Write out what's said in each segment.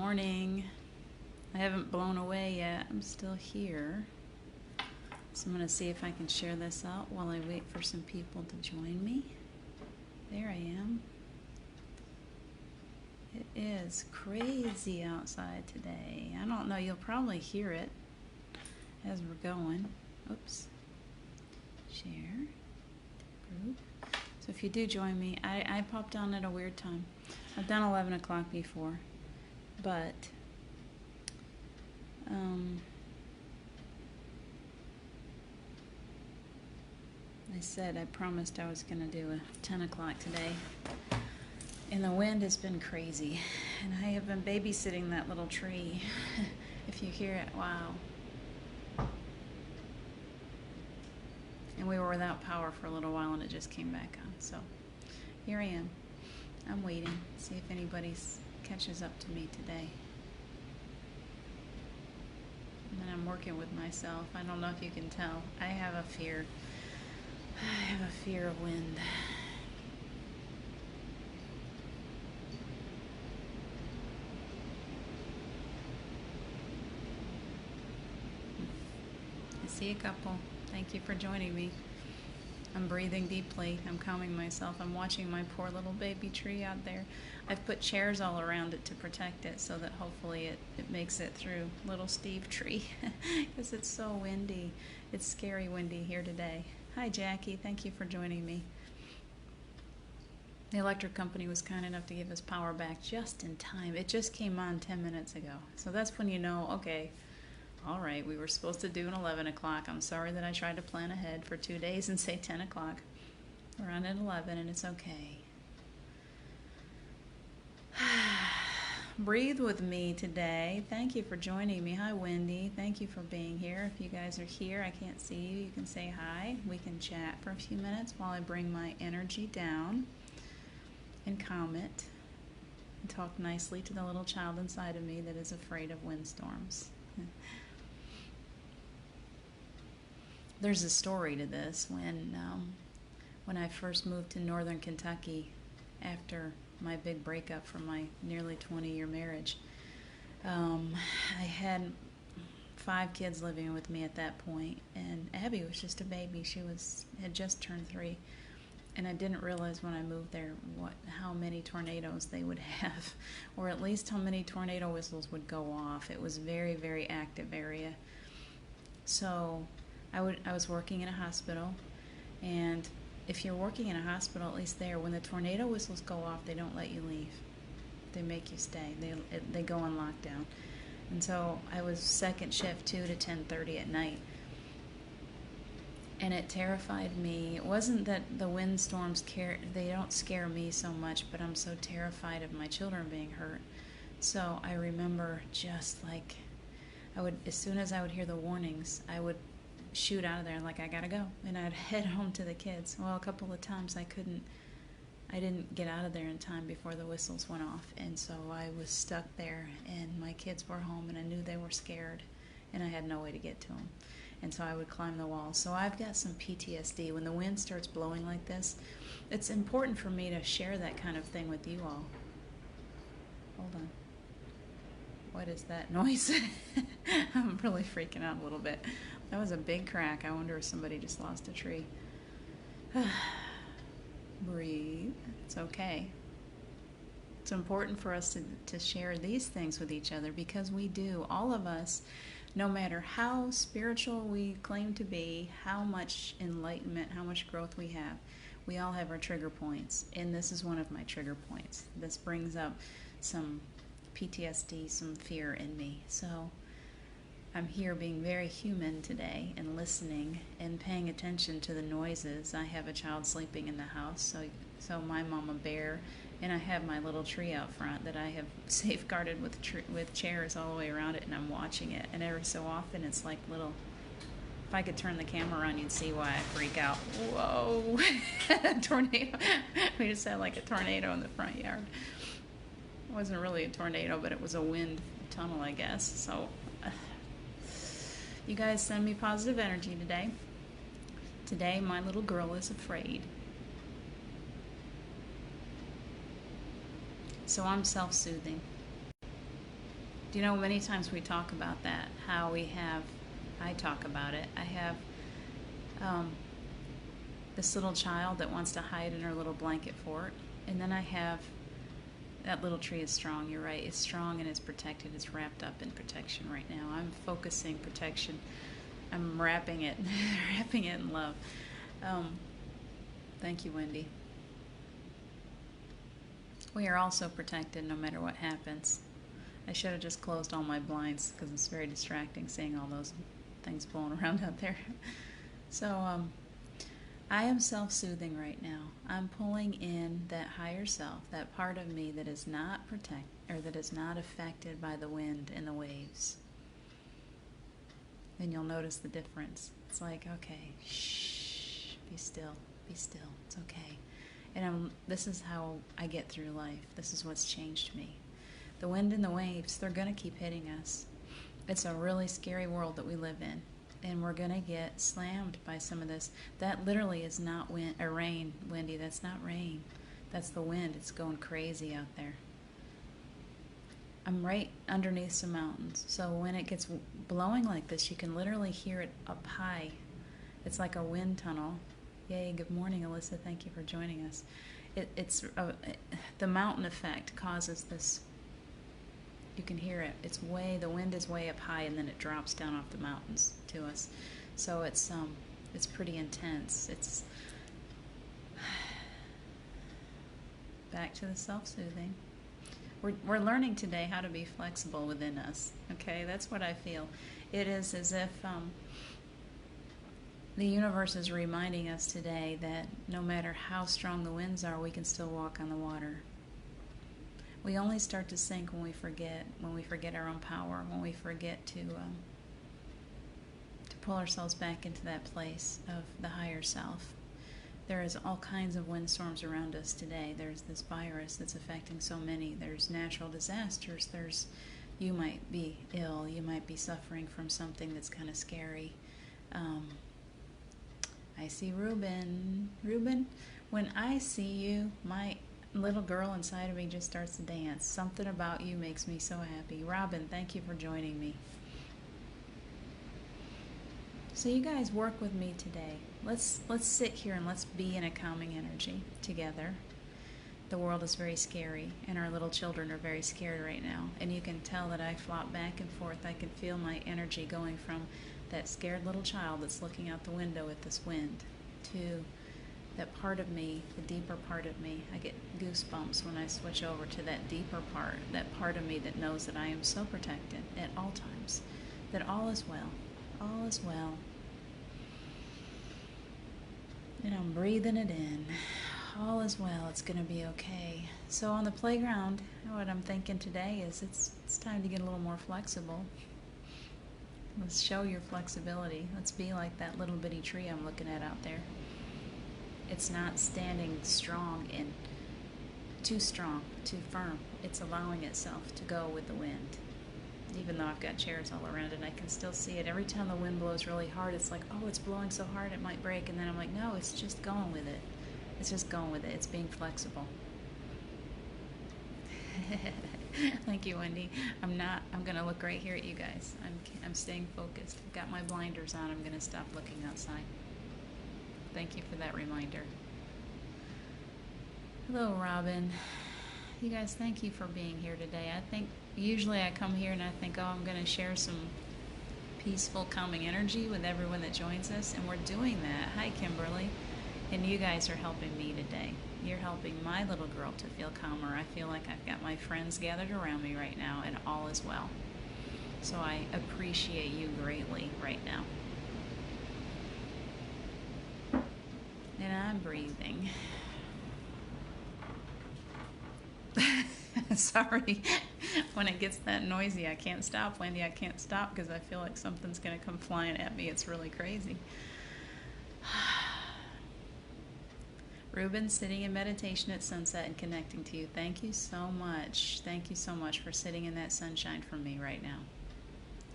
morning. I haven't blown away yet. I'm still here. So I'm going to see if I can share this out while I wait for some people to join me. There I am. It is crazy outside today. I don't know, you'll probably hear it as we're going. Oops. Share. Group. So if you do join me, I popped on at a weird time. I've done 11 o'clock before, but I said I promised I was going to do a 10 o'clock today, and the wind has been crazy, and I have been babysitting that little tree. If you hear it, wow. And we were without power for a little while, and it just came back on. So here I am. I'm waiting, see if anybody catches up to me today. And then I'm working with myself. I don't know if you can tell. I have a fear. I have a fear of wind. I see a couple. Thank you for joining me. I'm breathing deeply. I'm calming myself. I'm watching my poor little baby tree out there. I've put chairs all around it to protect it so that hopefully it makes it through. Little Steve tree, because it's so windy. It's scary windy here today. Hi Jackie, thank you for joining me. The electric company was kind enough to give us power back just in time. It just came on 10 minutes ago. So that's when you know, okay, all right, we were supposed to do an 11 o'clock. I'm sorry that I tried to plan ahead for 2 days and say 10 o'clock. We're on at 11 and it's okay. Breathe with me today. Thank you for joining me. Hi, Wendy. Thank you for being here. If you guys are here, I can't see you. You can say hi. We can chat for a few minutes while I bring my energy down and calm it and talk nicely to the little child inside of me that is afraid of windstorms. There's a story to this. When I first moved to northern Kentucky after my big breakup from my nearly 20-year marriage, I had 5 kids living with me at that point, and Abby was just a baby. She had just turned 3, and I didn't realize when I moved there how many tornadoes they would have, or at least how many tornado whistles would go off. It was a very, very active area. So I was working in a hospital, and if you're working in a hospital, at least there, when the tornado whistles go off, they don't let you leave. They make you stay. They go on lockdown. And so I was second shift, 2 to 10:30 at night, and it terrified me. It wasn't that the windstorms they don't scare me so much, but I'm so terrified of my children being hurt. So I remember just like as soon as I would hear the warnings, I would shoot out of there like I gotta go, and I'd head home to the kids. Well, a couple of times I didn't get out of there in time before the whistles went off, and so I was stuck there, and my kids were home, and I knew they were scared, and I had no way to get to them, and so I would climb the walls. So I've got some PTSD. When the wind starts blowing like this, it's important for me to share that kind of thing with you all. Hold on. What is that noise? I'm really freaking out a little bit. That was a big crack. I wonder if somebody just lost a tree. Breathe. It's okay. It's important for us to share these things with each other, because we do. All of us, no matter how spiritual we claim to be, how much enlightenment, how much growth we all have our trigger points. And this is one of my trigger points. This brings up some PTSD, some fear in me. So I'm here being very human today and listening and paying attention to the noises. I have a child sleeping in the house, so my mama bear, and I have my little tree out front that I have safeguarded with chairs all the way around it, and I'm watching it. And every so often it's like little, if I could turn the camera on, you'd see why I freak out. Whoa, tornado. We just had like a tornado in the front yard. It wasn't really a tornado, but it was a wind tunnel, I guess. So you guys send me positive energy today. Today, my little girl is afraid. So I'm self-soothing. You know, many times we talk about that, how I talk about it. I have um, this little child that wants to hide in her little blanket fort, and then I have that little tree is strong. You're right. It's strong and it's protected. It's wrapped up in protection right now. I'm focusing protection. I'm wrapping it, wrapping it in love. Um, Thank you, Wendy. We are also protected no matter what happens. I should have just closed all my blinds because it's very distracting seeing all those things blowing around out there. So I am self-soothing right now. I'm pulling in that higher self, that part of me that is not that is not affected by the wind and the waves. And you'll notice the difference. It's like, okay, shh, be still, be still. It's okay. And this is how I get through life. This is what's changed me. The wind and the waves, they're going to keep hitting us. It's a really scary world that we live in. And we're going to get slammed by some of this. That literally is not rain, Wendy. That's not rain. That's the wind. It's going crazy out there. I'm right underneath some mountains. So when it gets blowing like this, you can literally hear it up high. It's like a wind tunnel. Yay, good morning, Alyssa. Thank you for joining us. The mountain effect causes this. You can hear it. The wind is way up high, and then it drops down off the mountains to us. So it's pretty intense. It's back to the self-soothing. We're learning today how to be flexible within us. Okay, that's what I feel. It is as if the universe is reminding us today that no matter how strong the winds are, we can still walk on the water. We only start to sink when we forget our own power, when we forget to pull ourselves back into that place of the higher self. There is all kinds of windstorms around us today. There's this virus that's affecting so many. There's natural disasters. You might be ill. You might be suffering from something that's kind of scary. I see Ruben. Ruben, when I see you, my little girl inside of me just starts to dance. Something about you makes me so happy. Robin, thank you for joining me. So you guys work with me today. Let's sit here and let's be in a calming energy together. The world is very scary, and our little children are very scared right now. And you can tell that I flop back and forth. I can feel my energy going from that scared little child that's looking out the window at this wind to that part of me, the deeper part of me. I get goosebumps when I switch over to that deeper part, that part of me that knows that I am so protected at all times, that all is well. All is well. And I'm breathing it in. All is well. It's going to be okay. So on the playground, what I'm thinking today is it's time to get a little more flexible. Let's show your flexibility. Let's be like that little bitty tree I'm looking at out there. It's not standing strong and too strong, too firm. It's allowing itself to go with the wind. Even though I've got chairs all around it, I can still see it. Every time the wind blows really hard, it's like, oh, it's blowing so hard it might break. And then I'm like, no, it's just going with it. It's just going with it. It's being flexible. Thank you, Wendy. I'm going to look right here at you guys. I'm staying focused. I've got my blinders on. I'm going to stop looking outside. Thank you for that reminder. Hello, Robin. You guys, thank you for being here today. I think usually I come here and I think, oh, I'm going to share some peaceful, calming energy with everyone that joins us, and we're doing that. Hi, Kimberly. And you guys are helping me today. You're helping my little girl to feel calmer. I feel like I've got my friends gathered around me right now, and all is well. So I appreciate you greatly right now. And I'm breathing. Sorry, when it gets that noisy, I can't stop, Wendy. I can't stop because I feel like something's going to come flying at me. It's really crazy. Ruben, sitting in meditation at sunset and connecting to you. Thank you so much. Thank you so much for sitting in that sunshine for me right now.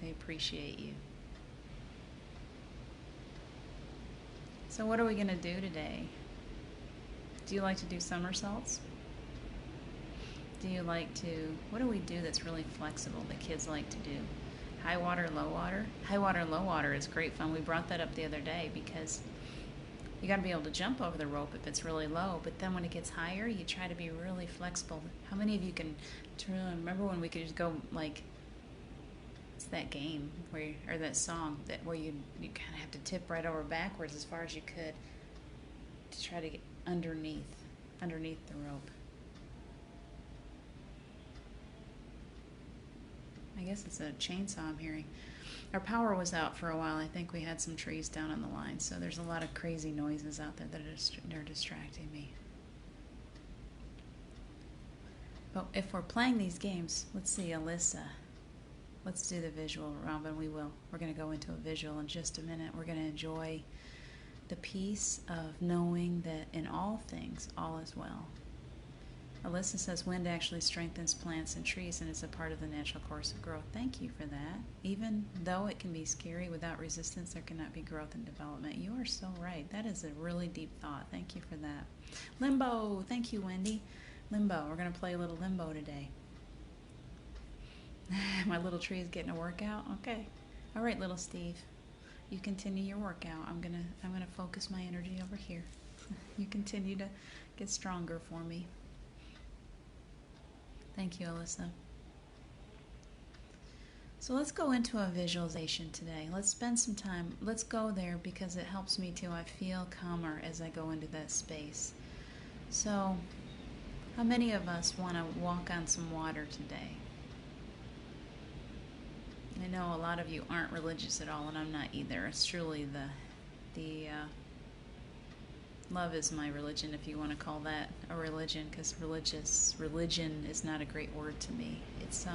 I appreciate you. So what are we going to do today? Do you like to do somersaults? do you like to, what do we do that's really flexible that kids like to do? High water, low water? High water, low water is great fun. We brought that up the other day because you got to be able to jump over the rope if it's really low, but then when it gets higher, you try to be really flexible. How many of you can remember when we could just go like, it's that game where or that song where you kind of have to tip right over backwards as far as you could to try to get underneath the rope. I guess it's a chainsaw I'm hearing. Our power was out for a while. I think we had some trees down on the line, so there's a lot of crazy noises out there that are distracting me. But if we're playing these games, let's see, Alyssa. Let's do the visual, Robin. We will. We're going to go into a visual in just a minute. We're going to enjoy the peace of knowing that in all things, all is well. Alyssa says wind actually strengthens plants and trees and is a part of the natural course of growth. Thank you for that. Even though it can be scary, without resistance, there cannot be growth and development. You are so right. That is a really deep thought. Thank you for that. Limbo. Thank you, Wendy. Limbo. We're going to play a little limbo today. My little tree is getting a workout. Okay. All right, little Steve. You continue your workout. I'm gonna focus my energy over here. You continue to get stronger for me. Thank you, Alyssa. So let's go into a visualization today. Let's spend some time. Let's go there because it helps me too. I feel calmer as I go into that space. So, how many of us want to walk on some water today? I know a lot of you aren't religious at all, and I'm not either. It's truly the love is my religion, if you want to call that a religion, because religion is not a great word to me. It's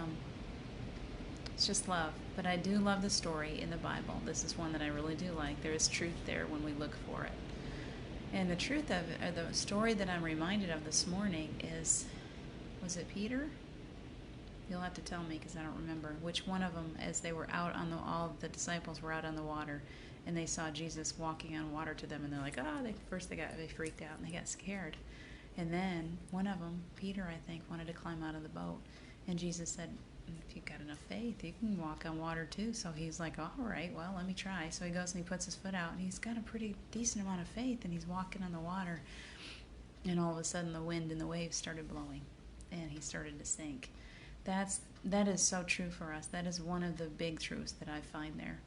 just love. But I do love the story in the Bible. This is one that I really do like. There is truth there when we look for it. And the truth of it, or the story that I'm reminded of this morning is, was it Peter? You'll have to tell me because I don't remember which one of them, as they were out on all the disciples were out on the water, and they saw Jesus walking on water to them, and they're like, they freaked out and they got scared. And then one of them, Peter, I think, wanted to climb out of the boat, and Jesus said, if you've got enough faith, you can walk on water too. So he's like, all right, well, let me try. So he goes and he puts his foot out, and he's got a pretty decent amount of faith, and he's walking on the water, and all of a sudden the wind and the waves started blowing, and he started to sink. That is so true for us. That is one of the big truths that I find there,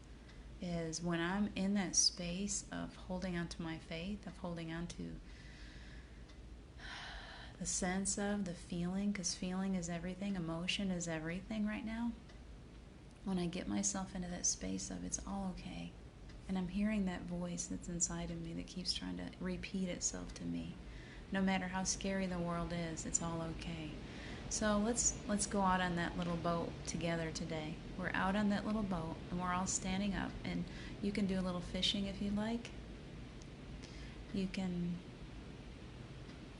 is when I'm in that space of holding on to my faith, of holding on to the sense of the feeling, because feeling is everything, emotion is everything right now. When I get myself into that space of it's all okay, and I'm hearing that voice that's inside of me that keeps trying to repeat itself to me, no matter how scary the world is, it's all okay. So let's go out on that little boat together today. We're out on that little boat, and we're all standing up, and you can do a little fishing if you'd like. You can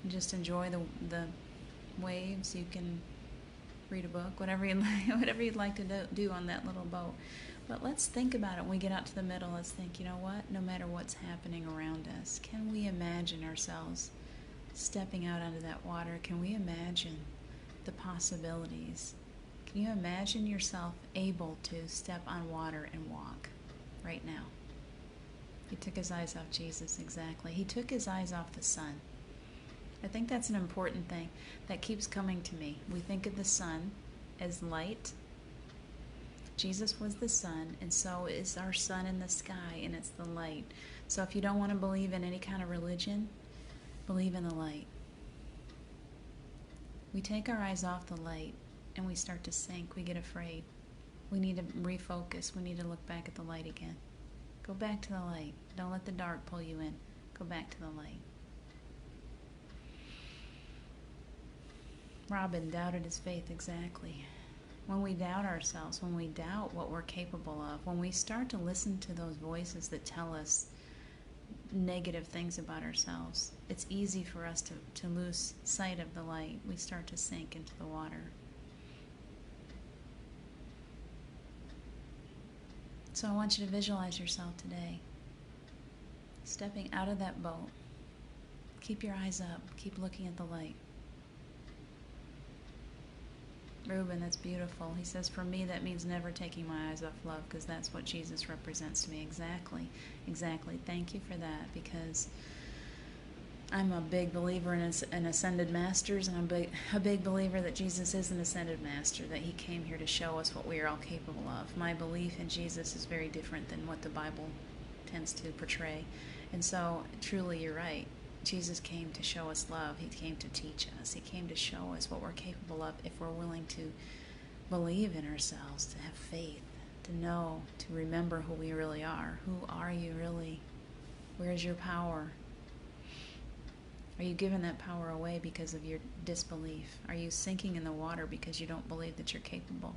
just enjoy the waves. You can read a book, whatever you'd like to do on that little boat. But let's think about it. When we get out to the middle, let's think, you know what? No matter what's happening around us, can we imagine ourselves stepping out onto that water? Can we imagine the possibilities? Can you imagine yourself able to step on water and walk right now? He took his eyes off Jesus, exactly. He took his eyes off the sun. I think that's an important thing that keeps coming to me. We think of the sun as light. Jesus was the sun, and so is our sun in the sky, and it's the light. So if you don't want to believe in any kind of religion, believe in the light. We take our eyes off the light and we start to sink. We get afraid. We need to refocus. We need to look back at the light again. Go back to the light. Don't let the dark pull you in. Go back to the light. Robin doubted his faith, exactly. When we doubt ourselves, when we doubt what we're capable of, when we start to listen to those voices that tell us negative things about ourselves, it's easy for us to lose sight of the light. We start to sink into the water. So I want you to visualize yourself today stepping out of that boat. Keep your eyes up. Keep looking at the light. Reuben, that's beautiful. He says, for me, that means never taking my eyes off love, because that's what Jesus represents to me. Exactly. Exactly. Thank you for that, because I'm a big believer in ascended masters, and I'm a big believer that Jesus is an ascended master, that he came here to show us what we are all capable of. My belief in Jesus is very different than what the Bible tends to portray. And so, truly, you're right. Jesus came to show us love. He came to teach us. He came to show us what we're capable of if we're willing to believe in ourselves, to have faith, to know, to remember who we really are. Who are you really? Where's your power? Are you giving that power away because of your disbelief? Are you sinking in the water because you don't believe that you're capable?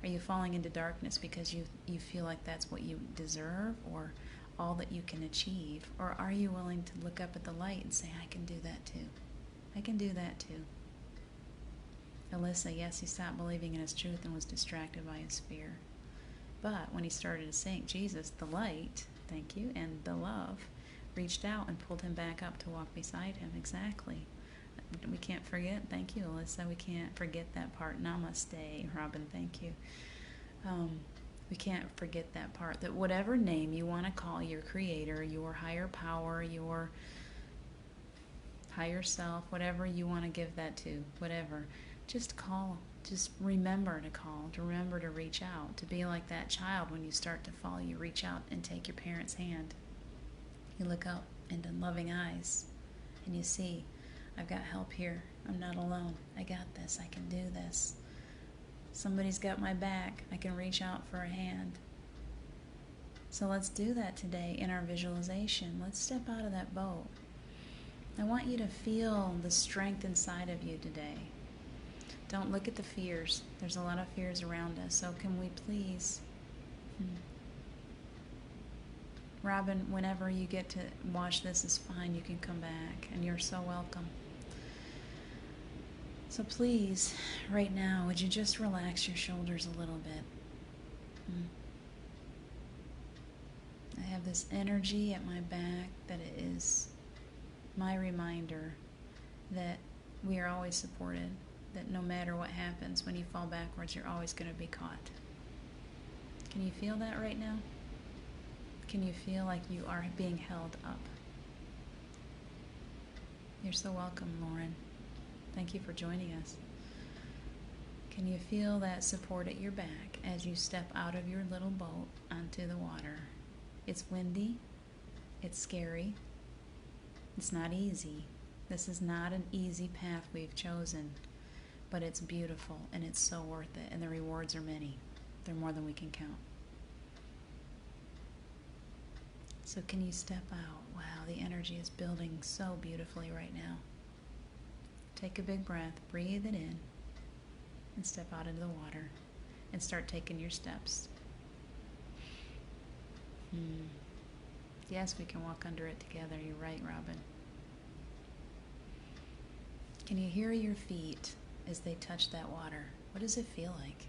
Are you falling into darkness because you feel like that's what you deserve or all that you can achieve? Or are you willing to look up at the light and say, I can do that too? I can do that too. Alyssa, yes, he stopped believing in his truth and was distracted by his fear. But when he started to sink, Jesus, the light, thank you, and the love, reached out and pulled him back up to walk beside him. Exactly. We can't forget, thank you, Alyssa, we can't forget that part. Namaste, Robin, thank you. We can't forget that part, that whatever name you want to call your creator, your higher power, your higher self, whatever you want to give that to, whatever, just call, just remember to call, to remember to reach out, to be like that child when you start to fall, you reach out and take your parent's hand. You look up into loving eyes and you see, I've got help here. I'm not alone. I got this. I can do this. Somebody's got my back. I can reach out for a hand. So let's do that today in our visualization. Let's step out of that boat. I want you to feel the strength inside of you today. Don't look at the fears. There's a lot of fears around us. So can we please... Robin, whenever you get to watch this is fine. You can come back, and you're so welcome. So please, right now, would you just relax your shoulders a little bit? I have this energy at my back that it is my reminder that we are always supported, that no matter what happens, when you fall backwards, you're always going to be caught. Can you feel that right now? Can you feel like you are being held up? You're so welcome, Lauren. Thank you for joining us. Can you feel that support at your back as you step out of your little boat onto the water? It's windy. It's scary. It's not easy. This is not an easy path we've chosen, but it's beautiful and it's so worth it, and the rewards are many. They're more than we can count. So can you step out? Wow, the energy is building so beautifully right now. Take a big breath, breathe it in, and step out into the water and start taking your steps. Yes, we can walk under it together. You're right, Robin. Can you hear your feet as they touch that water? What does it feel like?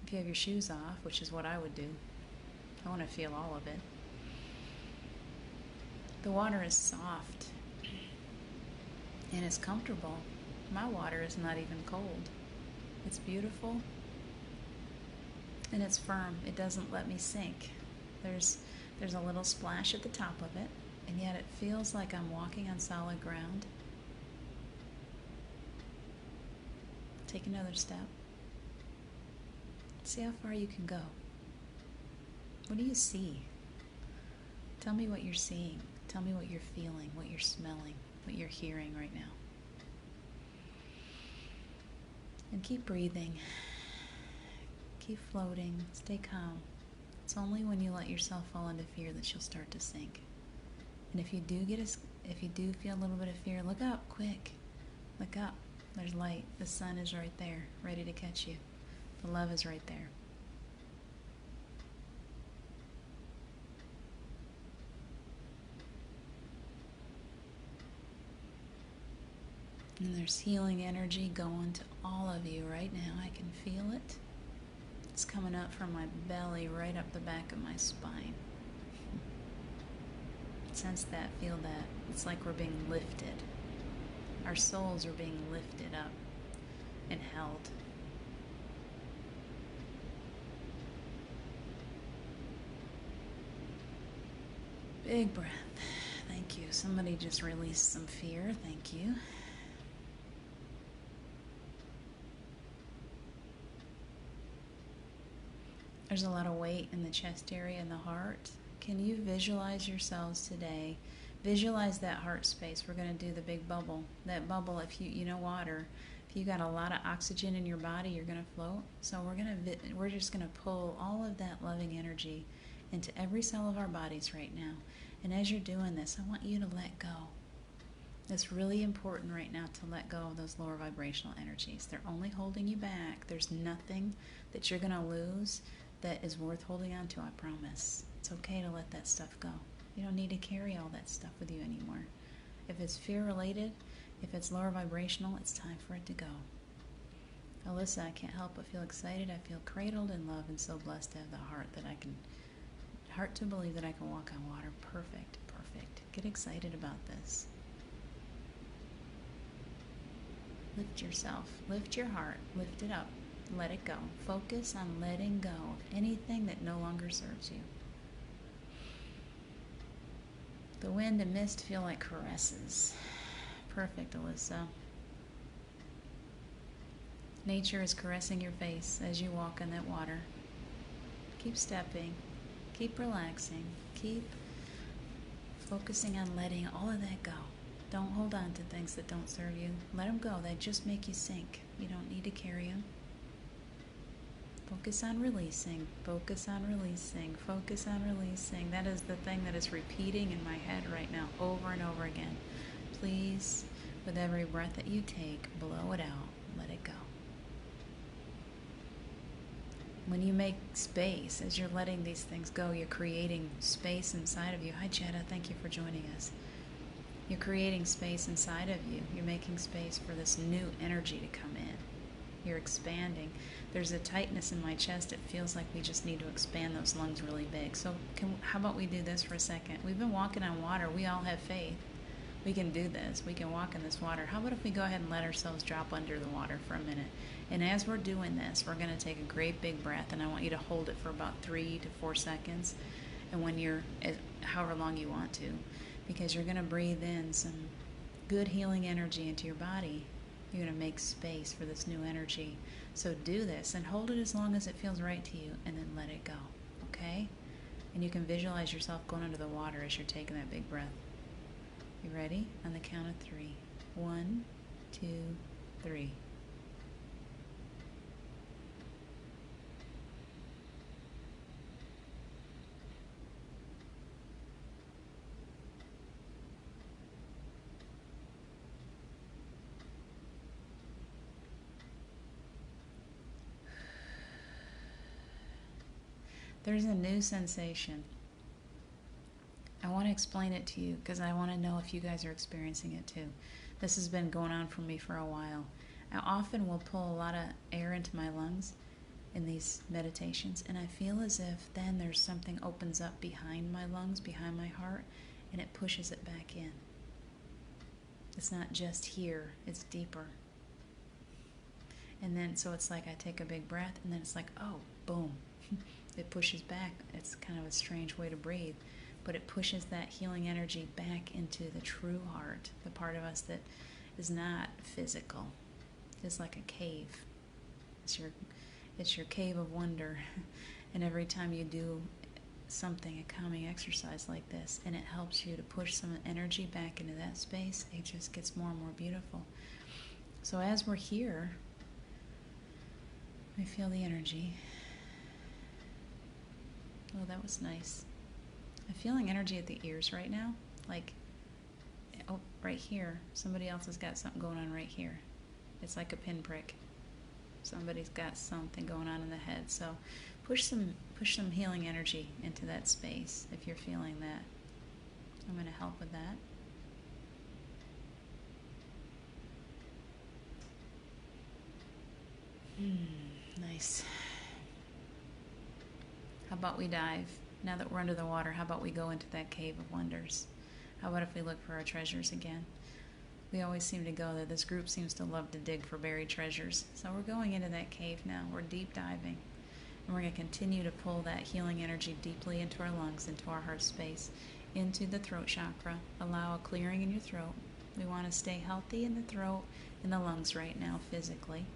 If you have your shoes off, which is what I would do, I want to feel all of it. The water is soft and it's comfortable. My water is not even cold. It's beautiful and it's firm. It doesn't let me sink. There's a little splash at the top of it, and yet it feels like I'm walking on solid ground. Take another step. See how far you can go. What do you see? Tell me what you're seeing. Tell me what you're feeling, what you're smelling, what you're hearing right now. And keep breathing. Keep floating. Stay calm. It's only when you let yourself fall into fear that you'll start to sink. And if you do feel a little bit of fear, look up, quick. Look up. There's light. The sun is right there, ready to catch you. The love is right there. And there's healing energy going to all of you right now. I can feel it. It's coming up from my belly, right up the back of my spine. Sense that, feel that. It's like we're being lifted. Our souls are being lifted up and held. Big breath. Thank you. Somebody just released some fear. Thank you. There's a lot of weight in the chest area and the heart. Can you visualize yourselves today? Visualize that heart space. We're going to do the big bubble. That bubble, if you know water, if you got a lot of oxygen in your body, you're going to float. So we're just going to pull all of that loving energy into every cell of our bodies right now. And as you're doing this, I want you to let go. It's really important right now to let go of those lower vibrational energies. They're only holding you back. There's nothing that you're going to lose that is worth holding on to, I promise. It's okay to let that stuff go. You don't need to carry all that stuff with you anymore. If it's fear-related, if it's lower vibrational, it's time for it to go. Alyssa, I can't help but feel excited. I feel cradled in love and so blessed to have the heart to believe that I can walk on water. Perfect, perfect. Get excited about this. Lift yourself, lift your heart, lift it up, let it go. Focus on letting go of anything that no longer serves you. The wind and mist feel like caresses. Perfect, Alyssa. Nature is caressing your face as you walk on that water. Keep stepping, keep relaxing, keep focusing on letting all of that go. Don't hold on to things that don't serve you. Let them go. They just make you sink. You don't need to carry them. Focus on releasing. Focus on releasing. Focus on releasing. That is the thing that is repeating in my head right now over and over again. Please, with every breath that you take, blow it out. Let it go. When you make space, as you're letting these things go, you're creating space inside of you. Hi, Jetta. Thank you for joining us. You're creating space inside of you. You're making space for this new energy to come in. You're expanding. There's a tightness in my chest. It feels like we just need to expand those lungs really big. So how about we do this for a second? We've been walking on water. We all have faith. We can do this. We can walk in this water. How about if we go ahead and let ourselves drop under the water for a minute? And as we're doing this, we're going to take a great big breath, and I want you to hold it for about 3 to 4 seconds, and when you're, however long you want to, because you're going to breathe in some good healing energy into your body. You're going to make space for this new energy. So do this and hold it as long as it feels right to you, and then let it go, okay? And you can visualize yourself going under the water as you're taking that big breath. You ready? On the count of 3. 1, 2, 3. There's a new sensation. I want to explain it to you because I want to know if you guys are experiencing it too. This has been going on for me for a while. I often will pull a lot of air into my lungs in these meditations, and I feel as if then there's something opens up behind my lungs, behind my heart, and it pushes it back in. It's not just here, it's deeper. And then, so it's like I take a big breath, and then it's like, oh, boom. It pushes back. It's kind of a strange way to breathe, but it pushes that healing energy back into the true heart, the part of us that is not physical. It's like a cave. It's your cave of wonder. And every time you do something, a calming exercise like this, and it helps you to push some energy back into that space, it just gets more and more beautiful. So as we're here, we feel the energy. Oh, that was nice. I'm feeling energy at the ears right now. Like, oh, right here. Somebody else has got something going on right here. It's like a pinprick. Somebody's got something going on in the head. So push some healing energy into that space if you're feeling that. I'm going to help with that. Nice. How about we dive? Now that we're under the water, how about we go into that cave of wonders? How about if we look for our treasures again? We always seem to go there. This group seems to love to dig for buried treasures. So we're going into that cave now. We're deep diving. And we're going to continue to pull that healing energy deeply into our lungs, into our heart space. into the throat chakra. Allow a clearing in your throat. We want to stay healthy in the throat and the lungs right now physically.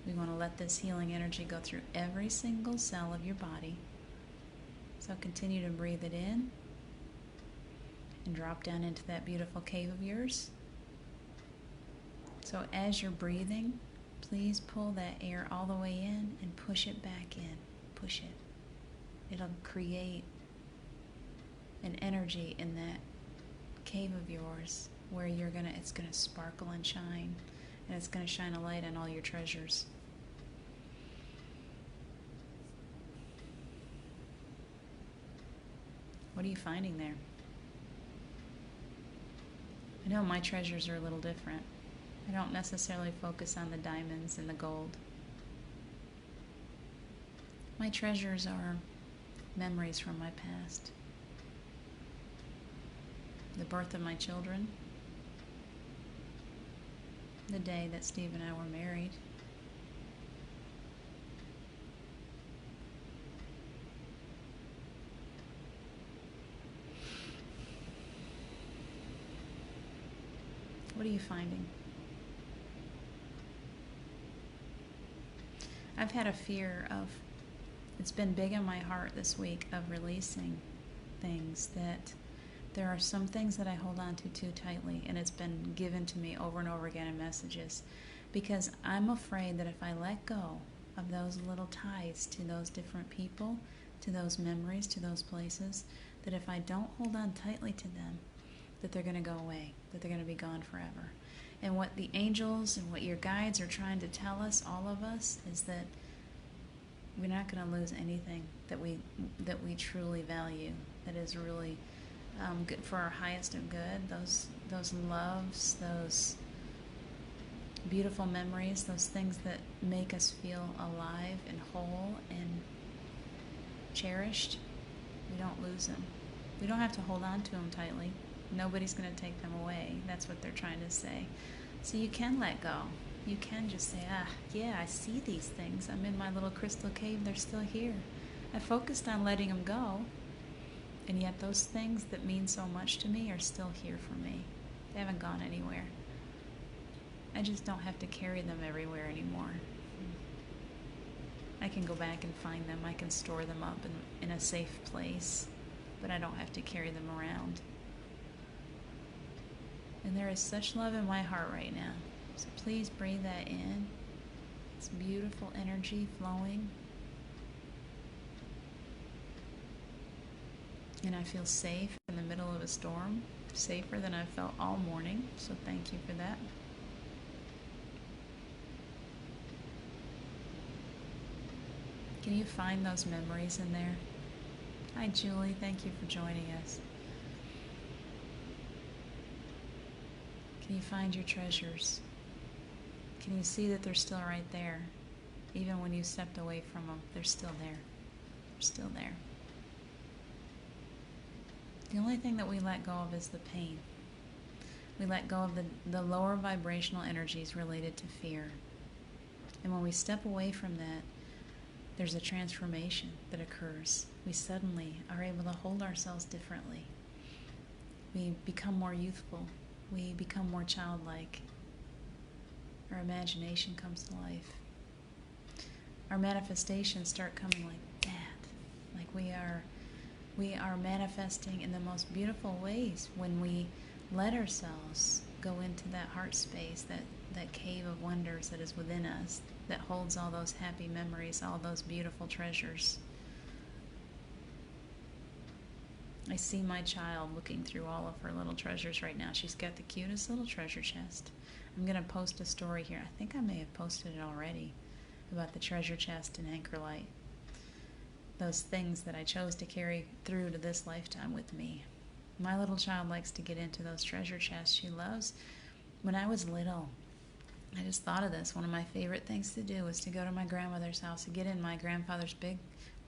We want to let this healing energy go through every single cell of your body. So continue to breathe it in and drop down into that beautiful cave of yours. So as you're breathing, please pull that air all the way in and push it back in. Push it. It'll create an energy in that cave of yours where it's gonna sparkle and shine, and it's gonna shine a light on all your treasures. What are you finding there? I know my treasures are a little different. I don't necessarily focus on the diamonds and the gold. My treasures are memories from my past. The birth of my children. The day that Steve and I were married. What are you finding? I've had a fear of, it's been big in my heart this week of releasing things that there are some things that I hold on to too tightly, and it's been given to me over and over again in messages, because I'm afraid that if I let go of those little ties to those different people, to those memories, to those places, that if I don't hold on tightly to them, that they're going to go away, that they're going to be gone forever. And what the angels and what your guides are trying to tell us, all of us, is that we're not going to lose anything that we truly value, that is really good for our highest of good. Those loves, those beautiful memories, those things that make us feel alive and whole and cherished, we don't lose them. We don't have to hold on to them tightly. Nobody's going to take them away. That's what they're trying to say. So you can let go. You can just say, yeah, I see these things. I'm in my little crystal cave. They're still here. I focused on letting them go, and yet those things that mean so much to me are still here for me. They haven't gone anywhere. I just don't have to carry them everywhere anymore. I can go back and find them. I can store them up in a safe place, but I don't have to carry them around. And there is such love in my heart right now. So please breathe that in. It's beautiful energy flowing. And I feel safe in the middle of a storm, safer than I've felt all morning. So thank you for that. Can you find those memories in there? Hi, Julie. Thank you for joining us. Can you find your treasures? Can you see that they're still right there? Even when you stepped away from them, they're still there. They're still there. The only thing that we let go of is the pain. We let go of the lower vibrational energies related to fear. And when we step away from that, there's a transformation that occurs. We suddenly are able to hold ourselves differently. We become more youthful. We become more childlike. Our imagination comes to life. Our manifestations start coming like that. Like we are manifesting in the most beautiful ways when we let ourselves go into that heart space, that cave of wonders that is within us, that holds all those happy memories, all those beautiful treasures. I see my child looking through all of her little treasures right now. She's got the cutest little treasure chest. I'm going to post a story here. I think I may have posted it already about the treasure chest and anchor light. Those things that I chose to carry through to this lifetime with me. My little child likes to get into those treasure chests. She loves. When I was little, I just thought of this. One of my favorite things to do was to go to my grandmother's house and get in my grandfather's big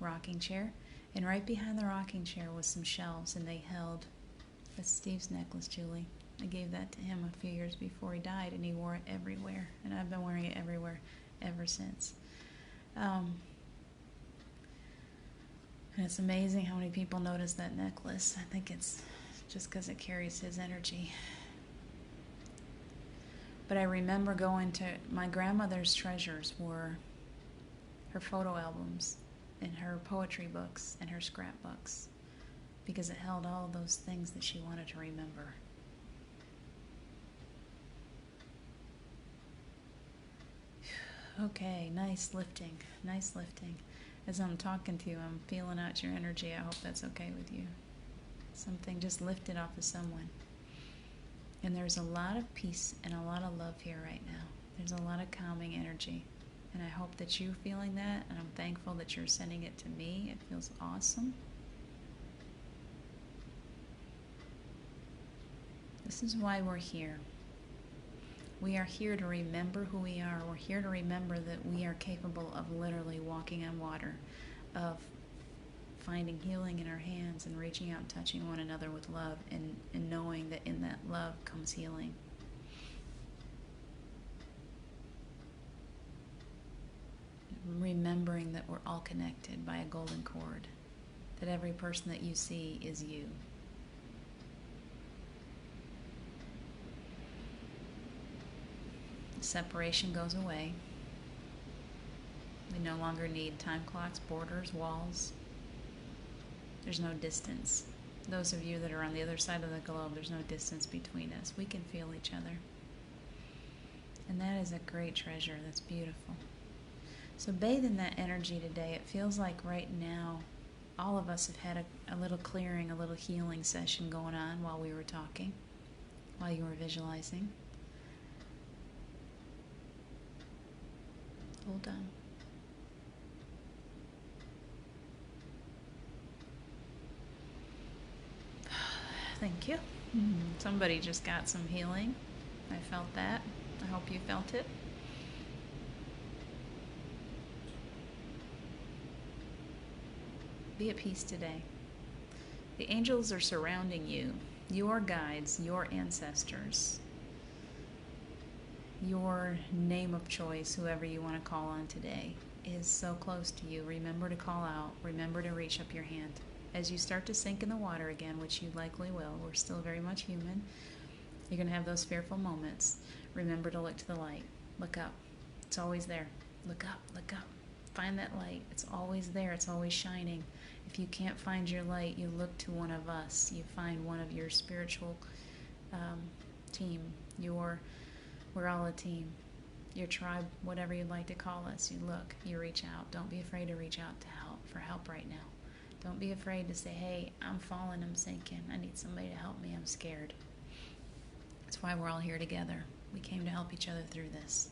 rocking chair. And right behind the rocking chair was some shelves, and they held, that's Steve's necklace, Julie. I gave that to him a few years before he died, and he wore it everywhere. And I've been wearing it everywhere ever since. And And it's amazing how many people notice that necklace. I think it's just because it carries his energy. But I remember going to my grandmother's treasures were her photo albums and her poetry books and her scrapbooks, because it held all of those things that she wanted to remember. Okay, nice lifting, nice lifting. As I'm talking to you, I'm feeling out your energy. I hope that's okay with you. Something just lifted off of someone. And there's a lot of peace and a lot of love here right now. There's a lot of calming energy. And I hope that you're feeling that, and I'm thankful that you're sending it to me. It feels awesome. This is why we're here. We are here to remember who we are. We're here to remember that we are capable of literally walking on water, of finding healing in our hands and reaching out and touching one another with love, and knowing that in that love comes healing. Remembering that we're all connected by a golden cord, that every person that you see is you. Separation goes away. We no longer need time clocks, borders, walls. There's no distance. Those of you that are on the other side of the globe, there's no distance between us. We can feel each other. And that is a great treasure. That's beautiful. So bathe in that energy today. It feels like right now all of us have had a little clearing, a little healing session going on while we were talking, while you were visualizing. Hold on. Thank you. Somebody just got some healing. I felt that. I hope you felt it. Be at peace today. The angels are surrounding you, your guides, your ancestors, your name of choice, whoever you want to call on today, is so close to you. Remember to call out. Remember to reach up your hand. As you start to sink in the water again, which you likely will, we're still very much human, you're going to have those fearful moments. Remember to look to the light. Look up. It's always there. Look up. Look up. Find that light. It's always there. It's always shining. If you can't find your light, you look to one of us. You find one of your spiritual team. We're all a team. Your tribe, whatever you'd like to call us. You look. You reach out. Don't be afraid to reach out to for help right now. Don't be afraid to say, hey, I'm falling, I'm sinking. I need somebody to help me. I'm scared. That's why we're all here together. We came to help each other through this.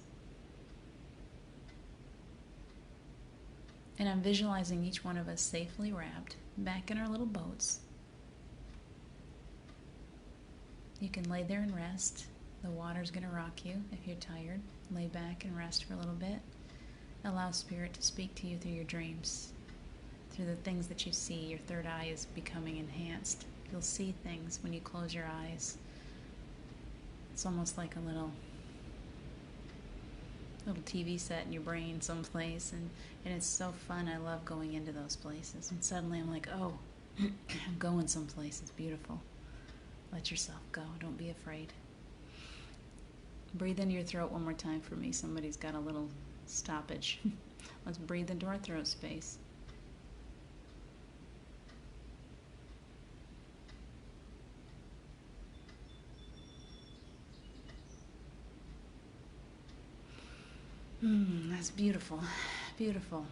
And I'm visualizing each one of us safely wrapped back in our little boats. You can lay there and rest. The water's going to rock you if you're tired. Lay back and rest for a little bit. Allow Spirit to speak to you through your dreams, through the things that you see. Your third eye is becoming enhanced. You'll see things when you close your eyes. It's almost like a little TV set in your brain someplace, and it's so fun. I love going into those places, and suddenly I'm like, oh, I'm going someplace. It's beautiful. Let yourself go. Don't be afraid. Breathe into your throat one more time for me. Somebody's got a little stoppage. Let's breathe into our throat space. That's beautiful. Beautiful.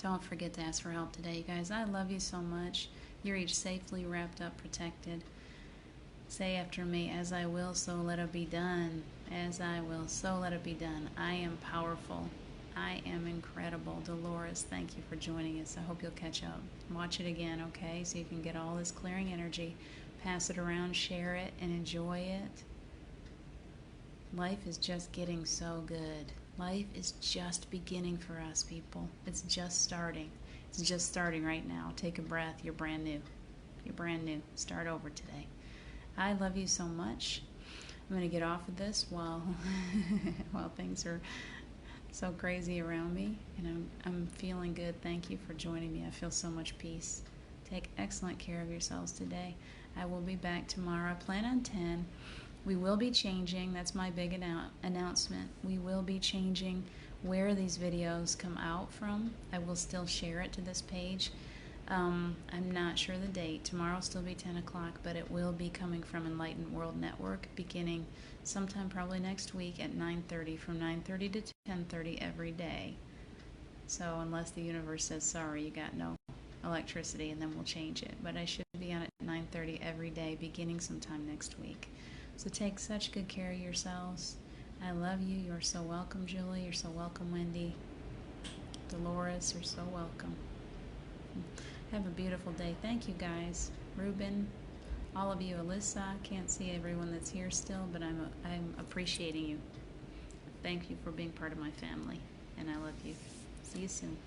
Don't forget to ask for help today, you guys. I love you so much. You're each safely wrapped up, protected. Say after me, as I will, so let it be done. As I will, so let it be done. I am powerful. I am incredible. Dolores, thank you for joining us. I hope you'll catch up. Watch it again, okay? So you can get all this clearing energy. Pass it around, share it, and enjoy it. Life is just getting so good. Life is just beginning for us, people. It's just starting. It's just starting right now. Take a breath. You're brand new. You're brand new. Start over today. I love you so much. I'm going to get off of this while things are so crazy around me, and I'm feeling feeling good. Thank you for joining me. I feel so much peace. Take excellent care of yourselves today. I will be back tomorrow. I plan on 10. We will be changing. That's my big announcement. We will be changing where these videos come out from. I will still share it to this page. I'm not sure the date. Tomorrow will still be 10 o'clock, but it will be coming from Enlightened World Network beginning sometime probably next week at 9:30, from 9:30 to 10:30 every day. So unless the universe says, sorry, you got no electricity, and then we'll change it. But I should be on at 9:30 every day beginning sometime next week. So take such good care of yourselves. I love you. You're so welcome, Julie. You're so welcome, Wendy. Dolores, you're so welcome. Have a beautiful day. Thank you, guys. Ruben, all of you. Alyssa, can't see everyone that's here still, but I'm appreciating you. Thank you for being part of my family, and I love you. See you soon.